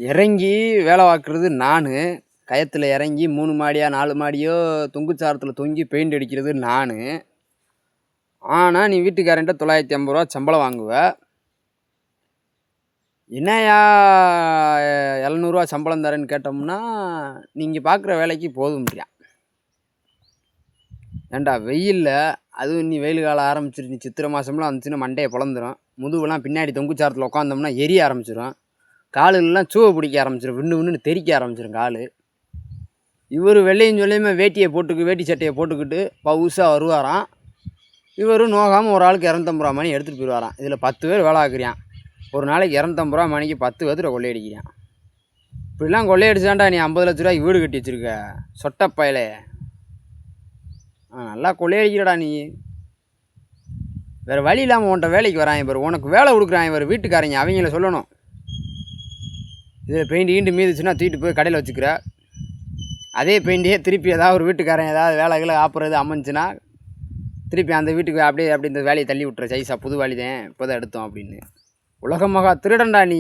இறங்கி வேலை பார்க்குறது நான். கயத்தில் இறங்கி 3 மாடியா 4 மாடியோ தொங்குச்சாரத்தில் தொங்கி பெயிண்ட் அடிக்கிறது நான். ஆனால் நீ வீட்டுக்காரன்ட்ட 950 ரூபா சம்பளம் வாங்குவ. என்னையா 700 சம்பளம் தரேன்னு கேட்டோம்னா நீங்கள் பார்க்குற வேலைக்கு போதும்ன்றியா. ஏண்டா வெயிலில் அதுவும் நீ வெயில் காலம் ஆரம்பிச்சிரு, நீ சித்திரை மாதம்லாம் வந்துச்சுன்னா மண்டையை பிளந்துடும். முதுகுலாம் பின்னாடி தொங்குச்சாரத்தில் உட்காந்தோம்னா எரிய ஆரம்பிச்சிடும். காலுலாம் சூவை பிடிக்க ஆரம்பிச்சிடும், விண்ணுன்னு தெறிக்க ஆரம்பிச்சிடும் கால். இவர் வெள்ளையும் சொல்லியுமே வேட்டி சட்டையை போட்டுக்கிட்டு பவுசாக வருவாராம். இவர் நோகாமல் ஒரு ஆளுக்கு 250 ரூபா மணி எடுத்துகிட்டு போயிடுவாராம். இதில் 10 பேர் வேலை ஆக்குறியான். ஒரு நாளைக்கு 250 ரூபா மணிக்கு 10 பேர்த்துல கொள்ளையடிக்கிறான். இப்படிலாம் கொள்ளையடிச்சாண்டா நீ 50 லட்ச ரூபாய்க்கு வீடு கட்டி வச்சுருக்க சொட்டப்பயலே. நல்லா கொள்ளையடிக்கிறடா நீ. வேறு வழி இல்லாமல் உன்ட்ட வேலைக்கு வரான் இவர், உனக்கு வேலை கொடுக்குறான் இவர் வீட்டுக்காரங்க. அவங்கள சொல்லணும், இதில் பெயிண்ட் மீதுச்சுன்னா தூக்கிட்டு போய் கடையில் வச்சுக்கிற. அதே பெயிண்டையே திருப்பி ஏதாவது ஒரு வீட்டுக்காரன் ஏதாவது வேலைகளை ஆப்புறது அமைஞ்சுன்னா திருப்பி அந்த வீட்டுக்கு அப்படியே இந்த வேலையை தள்ளி விட்டுற. சைஸா புது வேலை தான் இப்போ தான் எடுத்தோம் அப்படின்னு. உலக மகா திருடன்டா நீ.